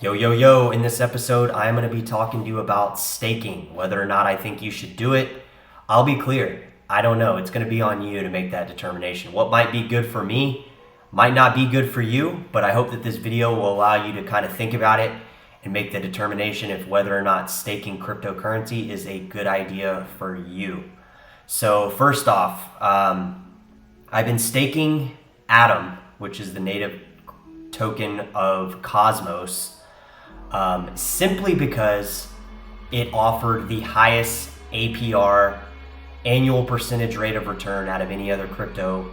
Yo, in this episode, I am going to be talking to you about staking, whether or not I think you should do it. I'll be clear, I don't know. It's going to be on you to make that determination. What might be good for me might not be good for you, but I hope that this video will allow you to kind of think about it and make the determination if whether or not staking cryptocurrency is a good idea for you. So first off, I've been staking Atom, which is the native token of Cosmos, simply because it offered the highest APR, annual percentage rate of return, out of any other crypto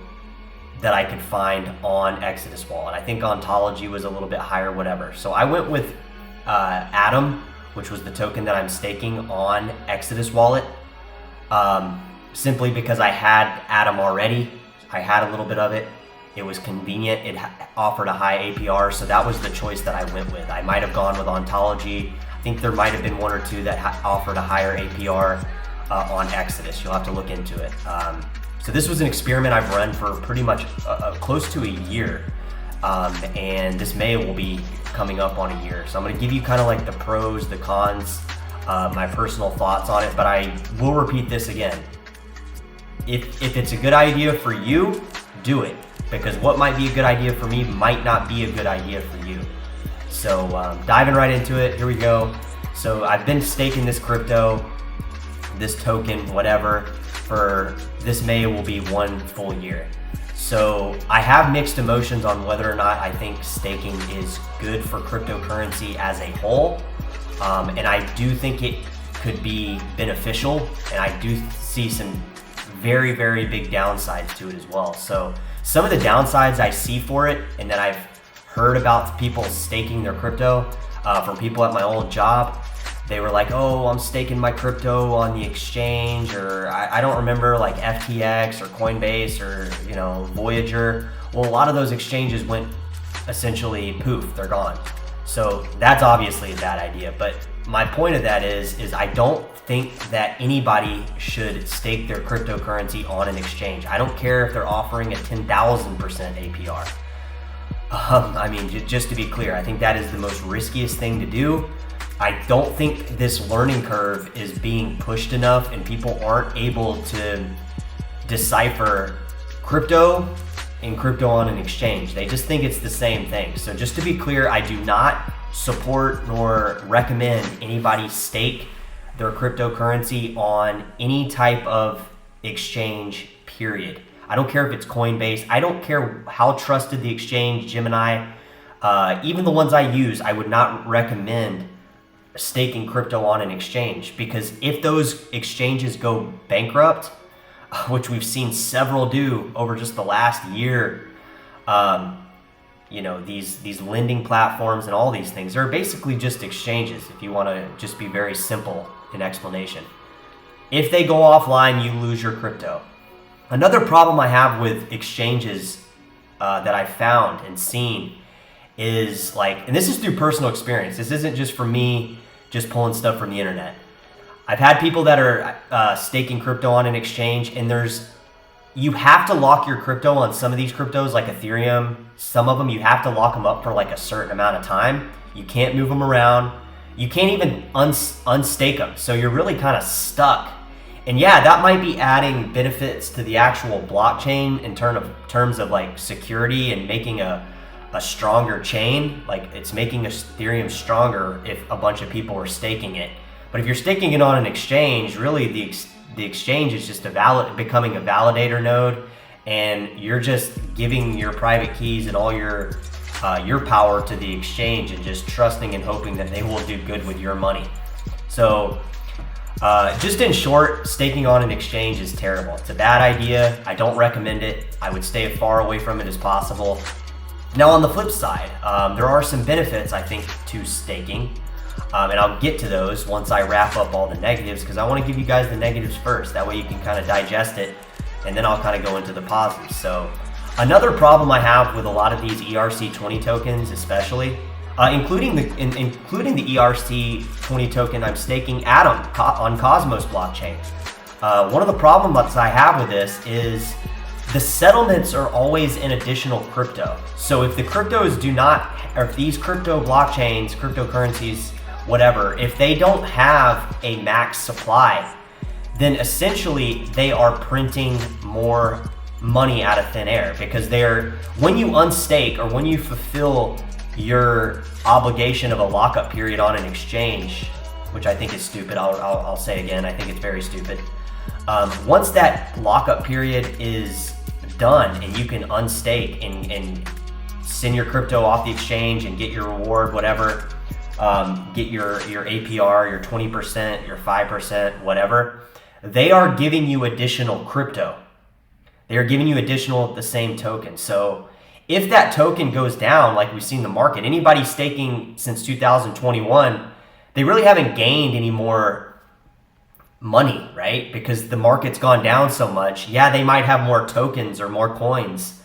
that I could find on Exodus Wallet. I think Ontology was a little bit higher, whatever. So I went with Atom, which was the token that I'm staking on Exodus Wallet, simply because I had Atom already. I had a little bit of it. It was convenient. It offered a high APR, so that was the choice that I went with. I might have gone with Ontology. I think there might have been one or two that offered a higher APR on Exodus. You'll have to look into it. So this was an experiment I've run for pretty much close to a year, and this May will be coming up on a year. So I'm going to give you kind of like the pros, the cons, my personal thoughts on it, but I will repeat this again. If it's a good idea for you, do it. Because what might be a good idea for me might not be a good idea for you. So diving right into it, here we go. So I've been staking this crypto, this token, whatever, for this May will be 1 full year. So I have mixed emotions on whether or not I think staking is good for cryptocurrency as a whole. And I do think it could be beneficial, and I do see some very, very big downsides to it as well. So some of the downsides I see for it, and that I've heard about people staking their crypto from people at my old job, they were like, oh, I'm staking my crypto on the exchange, or I don't remember, like FTX or Coinbase or Voyager. Well, a lot of those exchanges went essentially poof, they're gone. So that's obviously a bad idea. But my point of that is I don't think that anybody should stake their cryptocurrency on an exchange. I don't care if they're offering a 10,000% APR. I mean, just to be clear, I think that is the most riskiest thing to do. I don't think this learning curve is being pushed enough, and people aren't able to decipher crypto and crypto on an exchange. They just think it's the same thing. So just to be clear, I do not support nor recommend anybody stake their cryptocurrency on any type of exchange, period. I don't care if it's Coinbase. I don't care how trusted the exchange, Gemini, even the ones I use, I would not recommend staking crypto on an exchange, because if those exchanges go bankrupt, which we've seen several do over just the last year, these lending platforms and all these things, they're basically just exchanges, if you want to just be very simple in explanation. If they go offline, you lose your crypto. Another problem I have with exchanges that I found and seen is and this is through personal experience. This isn't just from me just pulling stuff from the internet. I've had people that are staking crypto on an exchange, and you have to lock your crypto on some of these cryptos, like Ethereum. Some of them, you have to lock them up for like a certain amount of time. You can't move them around. You can't even unstake them. So you're really kind of stuck. And yeah, that might be adding benefits to the actual blockchain in terms of like security and making a stronger chain. Like it's making Ethereum stronger if a bunch of people are staking it. But if you're staking it on an exchange, really the exchange is just becoming a validator node, and you're just giving your private keys and all your power to the exchange and just trusting and hoping that they will do good with your money. So just in short, staking on an exchange is terrible. It's a bad idea. I don't recommend it. I would stay as far away from it as possible. Now on the flip side, there are some benefits, I think, to staking. And I'll get to those once I wrap up all the negatives, because I want to give you guys the negatives first. That way you can kind of digest it, and then I'll kind of go into the positives. So another problem I have with a lot of these ERC20 tokens, especially, including the ERC20 token I'm staking, Atom, on Cosmos blockchain. One of the problems I have with this is the settlements are always in additional crypto. So if the cryptos do not, or if these crypto blockchains, cryptocurrencies, whatever, if they don't have a max supply, then essentially they are printing more money out of thin air, because when you unstake or when you fulfill your obligation of a lockup period on an exchange, which I think is stupid, I'll say again, I think it's very stupid. Once that lockup period is done and you can unstake and send your crypto off the exchange and get your reward, whatever, get your APR, your 20%, your 5%, whatever, they are giving you additional crypto. They are giving you additional of the same token. So if that token goes down, like we've seen in the market, anybody staking since 2021, they really haven't gained any more money, right? Because the market's gone down so much. Yeah, they might have more tokens or more coins,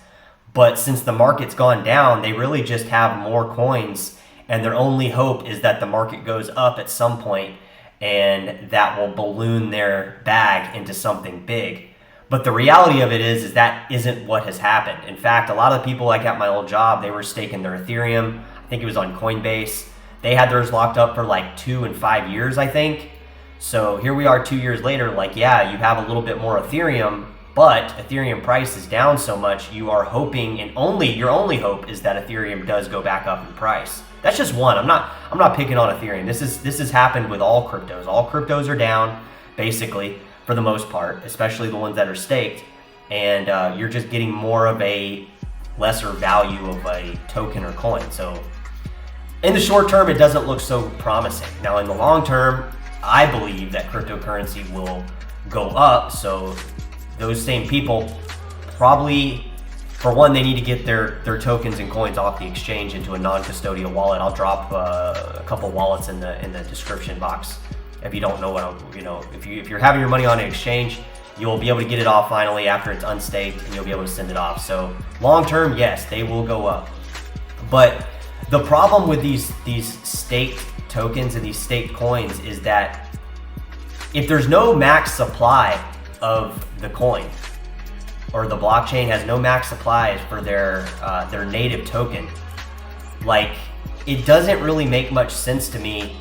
but since the market's gone down, they really just have more coins, and their only hope is that the market goes up at some point and that will balloon their bag into something big. But the reality of it is that isn't what has happened. In fact, a lot of the people like at my old job, they were staking their Ethereum. I think it was on Coinbase. They had theirs locked up for like 2 and 5 years, I think. So here we are 2 years later, like, yeah, you have a little bit more Ethereum, but Ethereum price is down so much, you are hoping, and your only hope is that Ethereum does go back up in price. That's just one. I'm not picking on Ethereum. This has happened with all cryptos. All cryptos are down, basically, for the most part, especially the ones that are staked, and you're just getting more of a lesser value of a token or coin. So in the short term, it doesn't look so promising. Now in the long term, I believe that cryptocurrency will go up. So those same people probably, for one, they need to get their tokens and coins off the exchange into a non-custodial wallet. I'll drop a couple wallets in the description box. If you don't know if you're having your money on an exchange, you'll be able to get it off finally after it's unstaked, and you'll be able to send it off. So long term, yes, they will go up. But the problem with these staked tokens and these staked coins is that if there's no max supply of the coin, or the blockchain has no max supply for their native token, like, it doesn't really make much sense to me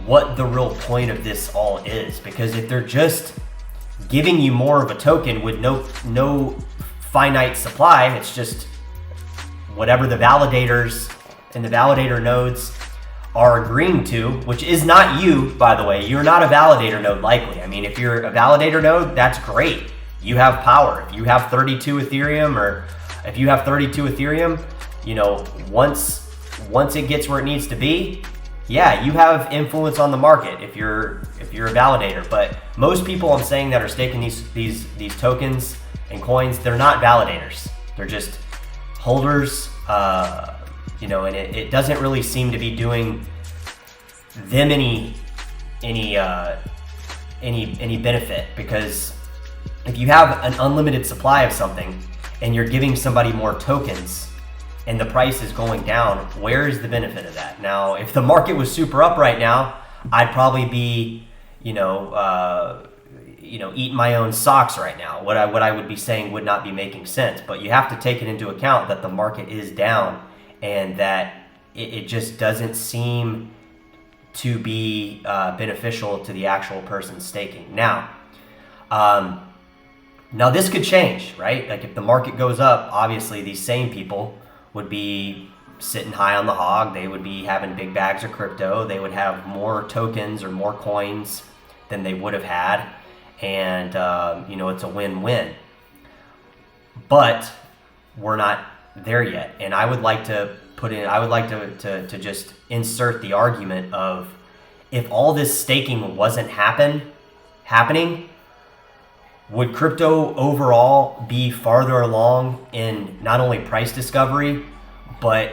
what the real point of this all is. Because if they're just giving you more of a token with no finite supply, it's just whatever the validators and the validator nodes are agreeing to, which is not you, by the way. You're not a validator node, likely. I mean, if you're a validator node, that's great. You have power. If you have 32 Ethereum, or if you have 32 Ethereum, once it gets where it needs to be, yeah, you have influence on the market if you're a validator. But most people I'm saying that are staking these tokens and coins, they're not validators. They're just holders, and it doesn't really seem to be doing them any benefit, because if you have an unlimited supply of something and you're giving somebody more tokens and the price is going down, where is the benefit of that? Now, if the market was super up right now, I'd probably be, eating my own socks right now. What I would be saying would not be making sense. But you have to take it into account that the market is down, and that it just doesn't seem to be beneficial to the actual person staking. Now this could change, right? Like, if the market goes up, obviously these same people would be sitting high on the hog. They would be having big bags of crypto. They would have more tokens or more coins than they would have had. And, it's a win-win. But we're not there yet. And I would like to to just insert the argument of, if all this staking wasn't happening, would crypto overall be farther along in not only price discovery, but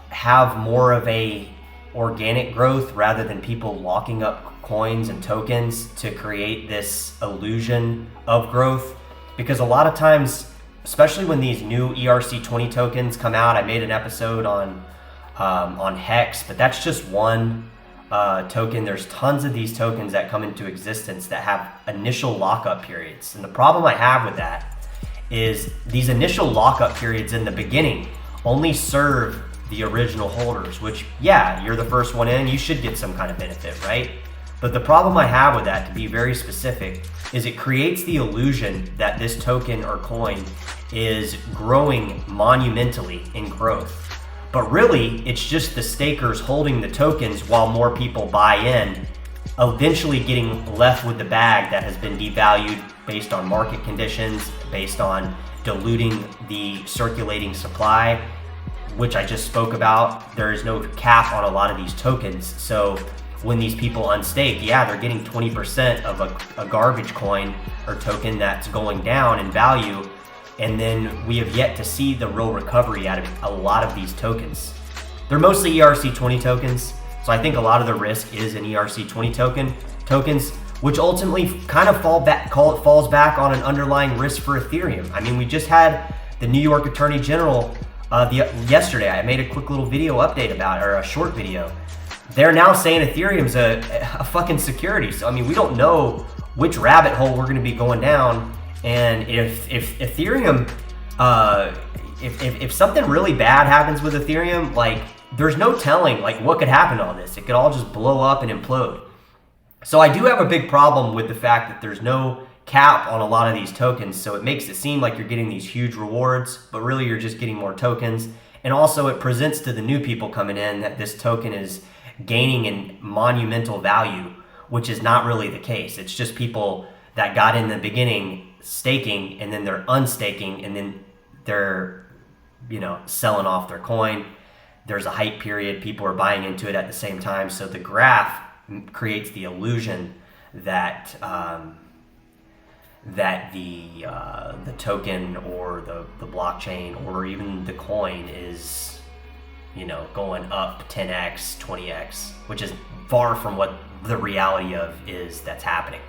have more of a organic growth rather than people locking up coins and tokens to create this illusion of growth? Because a lot of times, especially when these new ERC20 tokens come out, I made an episode on Hex, but that's just one token. There's tons of these tokens that come into existence that have initial lockup periods. And the problem I have with that is these initial lockup periods in the beginning only serve the original holders, which, yeah, you're the first one in, you should get some kind of benefit, right? But the problem I have with that, to be very specific, is it creates the illusion that this token or coin is growing monumentally in growth. But really, it's just the stakers holding the tokens while more people buy in, eventually getting left with the bag that has been devalued based on market conditions, based on diluting the circulating supply, which I just spoke about. There is no cap on a lot of these tokens. So when these people unstake, yeah, they're getting 20% of a garbage coin or token that's going down in value. And then we have yet to see the real recovery out of a lot of these tokens. They're mostly ERC20 tokens. So I think a lot of the risk is in ERC20 tokens, which ultimately kind of falls back on an underlying risk for Ethereum. I mean, we just had the New York Attorney General yesterday. I made a quick little video update about it, or a short video. They're now saying Ethereum's a fucking security. So I mean, we don't know which rabbit hole we're going to be going down. And if Ethereum, if something really bad happens with Ethereum, like, there's no telling like what could happen to all this. It could all just blow up and implode. So I do have a big problem with the fact that there's no cap on a lot of these tokens. So it makes it seem like you're getting these huge rewards, but really you're just getting more tokens. And also it presents to the new people coming in that this token is gaining in monumental value, which is not really the case. It's just people that got in the beginning staking, and then they're unstaking, and then they're, selling off their coin. There's a hype period. People are buying into it at the same time. So the graph creates the illusion that the token or the blockchain or even the coin is, going up 10x, 20x, which is far from what the reality that's happening.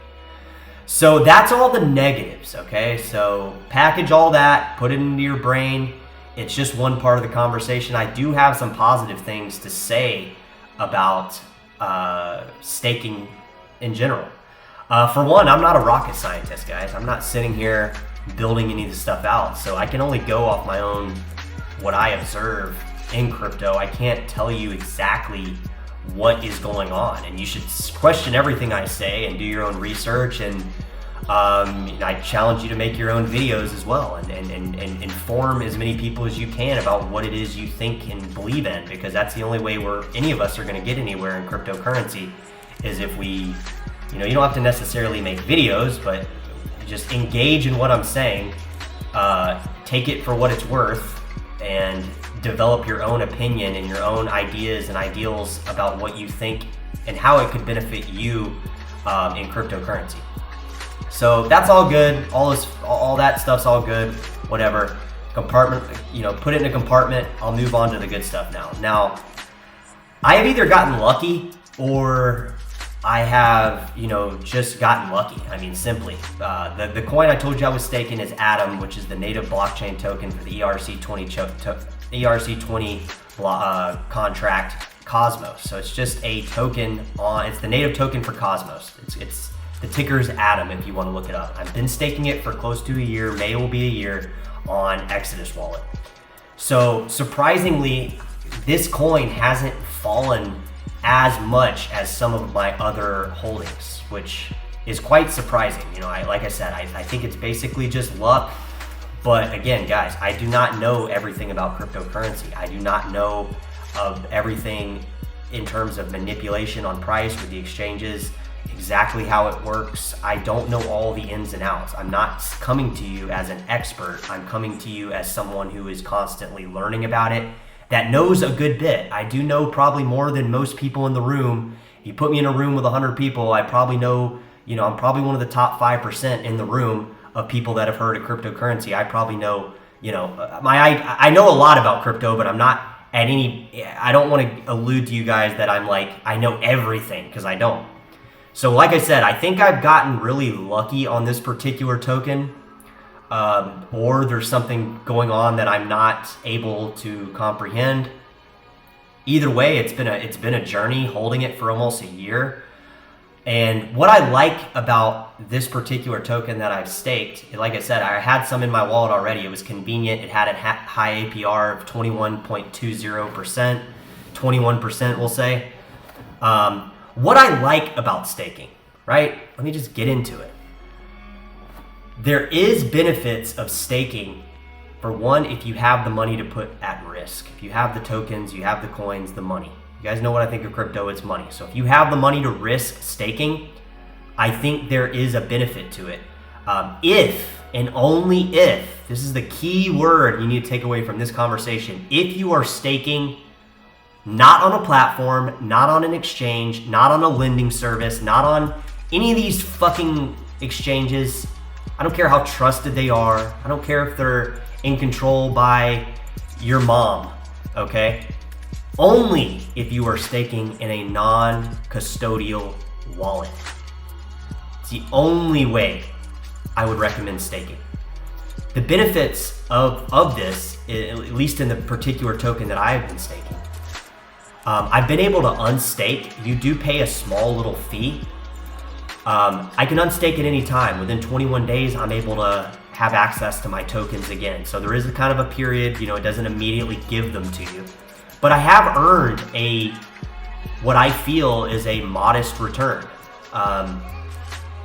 So that's all the negatives, okay? So package all that, put it into your brain. It's just one part of the conversation. I do have some positive things to say about staking in general. For one, I'm not a rocket scientist, guys. I'm not sitting here building any of this stuff out. So I can only go off my own, what I observe in crypto. I can't tell you exactly what is going on, and you should question everything I say and do your own research, and I challenge you to make your own videos as well, and inform as many people as you can about what it is you think and believe in, because that's the only way any of us are going to get anywhere in cryptocurrency, is if we, you don't have to necessarily make videos, but just engage in what I'm saying, take it for what it's worth, and develop your own opinion and your own ideas and ideals about what you think and how it could benefit you in cryptocurrency. So that's all good. All that stuff's all good. Whatever. Compartment, put it in a compartment. I'll move on to the good stuff now. Now, I have either gotten lucky or I have, just gotten lucky. I mean, simply. The coin I told you I was staking is Atom, which is the native blockchain token for the ERC20 contract Cosmos. So it's just a token it's the native token for Cosmos. It's the ticker's Atom if you want to look it up. I've been staking it for close to a year. May will be a year on Exodus wallet. So surprisingly, this coin hasn't fallen as much as some of my other holdings, which is quite surprising. Like I said, I think it's basically just luck. But again, guys, I do not know everything about cryptocurrency. I do not know of everything in terms of manipulation on price with the exchanges, exactly how it works. I don't know all the ins and outs. I'm not coming to you as an expert. I'm coming to you as someone who is constantly learning about it, that knows a good bit. I do know probably more than most people in the room. You put me in a room with 100 people, I probably know, I'm probably one of the top 5% in the room of people that have heard of cryptocurrency. I probably know, I know a lot about crypto, but I'm not I don't want to allude to you guys that I'm like, I know everything, because I don't. So like I said, I think I've gotten really lucky on this particular token, or there's something going on that I'm not able to comprehend. Either way, it's been a journey holding it for almost a year. And what I like about this particular token that I've staked, like I said, I had some in my wallet already. It was convenient. It had a high APR of 21.20%, 21% we'll say. What I like about staking, right? Let me just get into it. There is benefits of staking. For one, if you have the money to put at risk, if you have the tokens, you have the coins, the money. You guys know what I think of crypto, it's money. So if you have the money to risk staking, I think there is a benefit to it. If and only if, this is the key word you need to take away from this conversation, if you are staking not on a platform, not on an exchange, not on a lending service, not on any of these fucking exchanges, I don't care how trusted they are, I don't care if they're in control by your mom, okay? Only if you are staking in a non-custodial wallet. It's the only way I would recommend staking. The benefits of this, at least in the particular token that I have been staking, I've been able to unstake. You do pay a small little fee. I can unstake at any time. Within 21 days, I'm able to have access to my tokens again. So there is a kind of a period, it doesn't immediately give them to you. But I have earned what I feel is a modest return.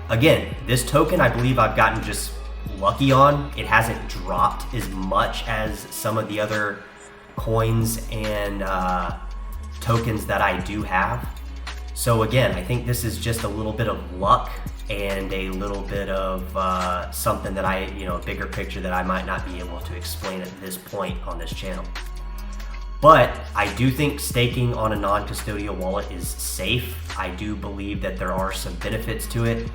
Again, this token I believe I've gotten just lucky on. It hasn't dropped as much as some of the other coins and tokens that I do have. So again, I think this is just a little bit of luck and a little bit of something that a bigger picture that I might not be able to explain at this point on this channel. But I do think staking on a non-custodial wallet is safe. I do believe that there are some benefits to it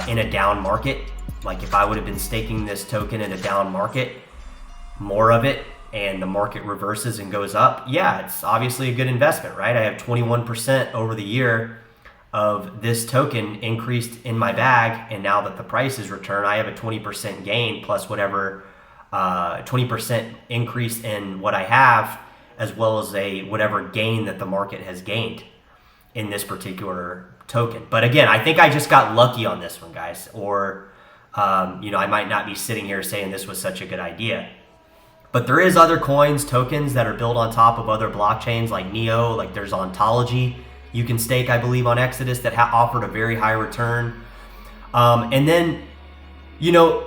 in a down market. Like if I would have been staking this token in a down market, more of it, and the market reverses and goes up, yeah, it's obviously a good investment, right? I have 21% over the year of this token increased in my bag, and now that the price is returned, I have a 20% gain plus whatever 20% increase in what I have, as well as whatever gain that the market has gained in this particular token. But again, I think I just got lucky on this one, guys, or I might not be sitting here saying this was such a good idea. But there is other coins, tokens that are built on top of other blockchains like Neo, like there's Ontology you can stake, I believe, on Exodus that offered a very high return. And then,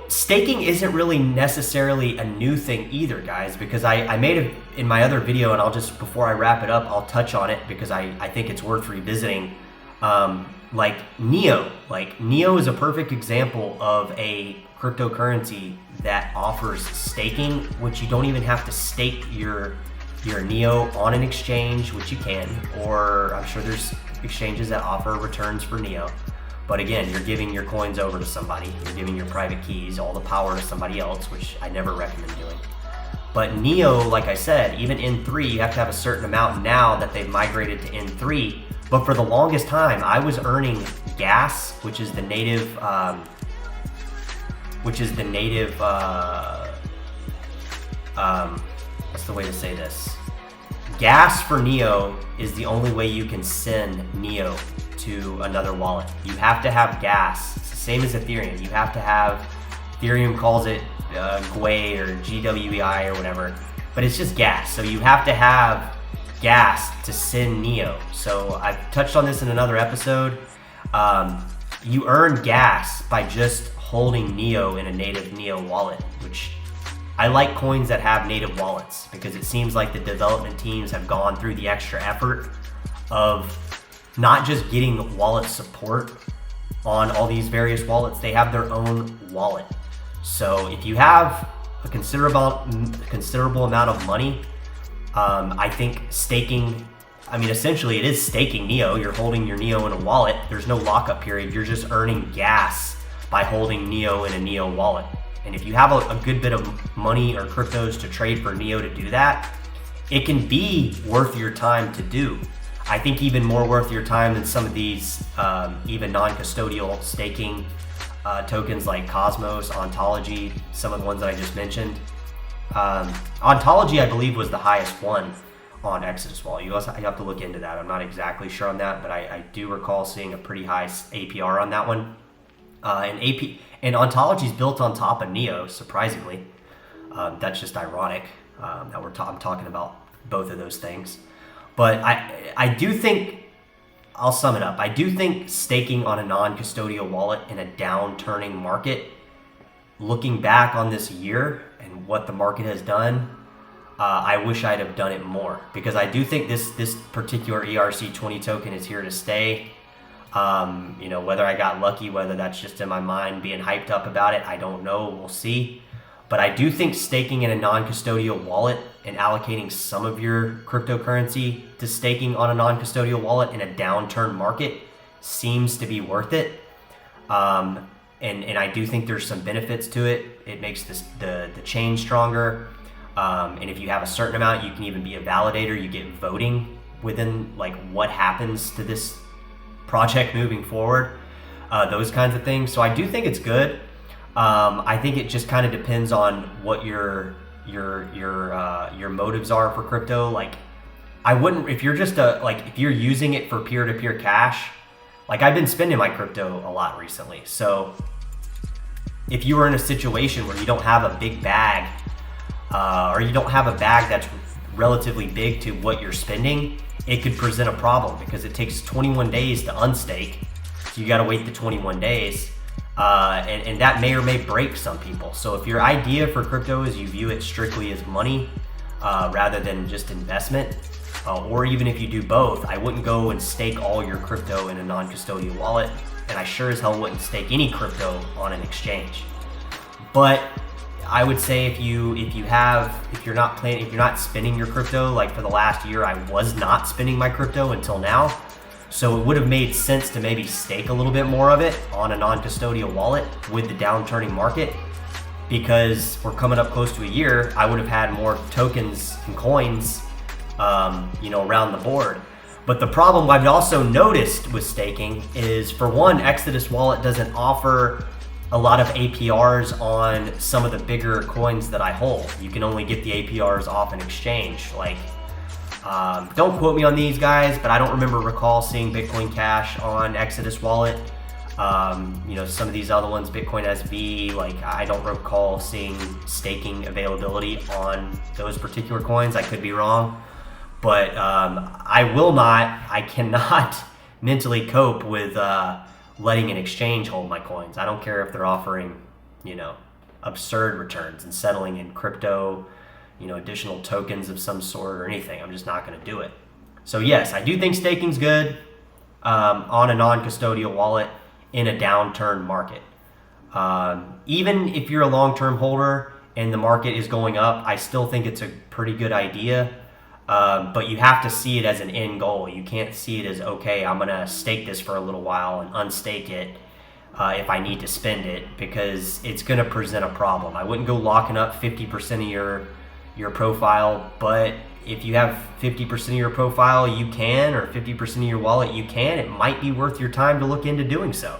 staking isn't really necessarily a new thing either, guys, because I made it in my other video, and I'll just, before I wrap it up, I'll touch on it because I think it's worth revisiting. Like Neo is a perfect example of a cryptocurrency that offers staking, which you don't even have to stake your Neo on an exchange, which you can, or I'm sure there's exchanges that offer returns for Neo. But again, you're giving your coins over to somebody, you're giving your private keys, all the power to somebody else, which I never recommend doing. But Neo, like I said, even N3, you have to have a certain amount now that they've migrated to N3. But for the longest time, I was earning gas, which is the native, what's the way to say this? Gas for Neo is the only way you can send Neo to another wallet. You have to have gas. It's the same as Ethereum. You have to have, Ethereum calls it GWEI or GWEI or whatever, but it's just gas. So you have to have gas to send Neo. So I've touched on this in another episode. You earn gas by just holding Neo in a native Neo wallet, which I like coins that have native wallets because it seems like the development teams have gone through the extra effort of not just getting wallet support on all these various wallets, they have their own wallet. So if you have a considerable amount of money, I think staking, essentially it is staking Neo. You're holding your Neo in a wallet. There's no lockup period. You're just earning gas by holding Neo in a Neo wallet. And if you have a good bit of money or cryptos to trade for Neo to do that, it can be worth your time to do. I think even more worth your time than some of these even non-custodial staking tokens like Cosmos, Ontology, some of the ones that I just mentioned. Ontology, I believe, was the highest one on Exodus Wallet. You have to look into that. I'm not exactly sure on that, but I do recall seeing a pretty high APR on that one. And Ontology is built on top of Neo, surprisingly. That's just ironic that I'm talking about both of those things. But I do think, I'll sum it up. I do think staking on a non-custodial wallet in a downturning market, looking back on this year and what the market has done, I wish I'd have done it more, because I do think this particular ERC20 token is here to stay. Whether I got lucky, whether that's just in my mind being hyped up about it, I don't know. We'll see. But I do think staking in a non-custodial wallet and allocating some of your cryptocurrency to staking on a non-custodial wallet in a downturn market seems to be worth it. And I do think there's some benefits to it. It makes the chain stronger. And if you have a certain amount, you can even be a validator. You get voting within like what happens to this project moving forward, those kinds of things. So I do think it's good. I think it just kind of depends on what your motives are for crypto. Like, I wouldn't, if you're just if you're using it for peer-to-peer cash, like I've been spending my crypto a lot recently. So if you were in a situation where you don't have a big bag, or you don't have a bag that's relatively big to what you're spending, it could present a problem because it takes 21 days to unstake. So you got to wait the 21 days. And that may or may break some people. So if your idea for crypto is you view it strictly as money rather than just investment, or even if you do both, I wouldn't go and stake all your crypto in a non-custodial wallet, and I sure as hell wouldn't stake any crypto on an exchange. But I would say if you're not spending your crypto, like for the last year, I was not spending my crypto until now. So it would have made sense to maybe stake a little bit more of it on a non-custodial wallet with the downturning market, because we're coming up close to a year. I would have had more tokens and coins, around the board. But the problem I've also noticed with staking is, for one, Exodus Wallet doesn't offer a lot of APRs on some of the bigger coins that I hold. You can only get the APRs off an exchange. Like, don't quote me on these guys, but I don't recall seeing Bitcoin Cash on Exodus Wallet. Some of these other ones, Bitcoin SV, like I don't recall seeing staking availability on those particular coins. I could be wrong, but I cannot mentally cope with letting an exchange hold my coins. I don't care if they're offering, absurd returns and settling in crypto, additional tokens of some sort or anything. I'm just not going to do it. So yes, I do think staking's good on a non-custodial wallet in a downturn market. Even if you're a long-term holder and the market is going up, I still think it's a pretty good idea. But you have to see it as an end goal. You can't see it as, okay, I'm going to stake this for a little while and unstake it if I need to spend it, because it's going to present a problem. I wouldn't go locking up 50% of your profile, but if you have 50% of your profile, you can, or 50% of your wallet, you can. It might be worth your time to look into doing so.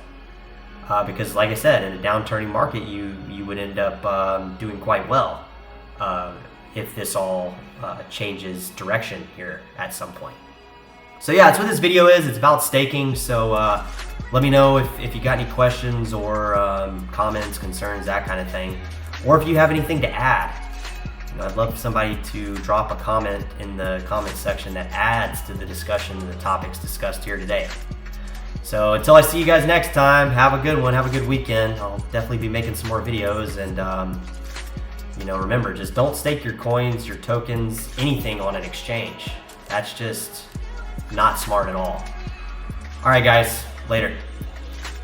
Because like I said, in a downturning market, you would end up doing quite well if this all changes direction here at some point. So yeah, that's what this video is. It's about staking. So let me know if you got any questions or comments, concerns, that kind of thing. Or if you have anything to add. I'd love somebody to drop a comment in the comment section that adds to the discussion and the topics discussed here today. So until I see you guys next time, have a good one, have a good weekend. I'll definitely be making some more videos, and remember, just don't stake your coins, your tokens, anything on an exchange. That's just not smart at all. All right, guys, later.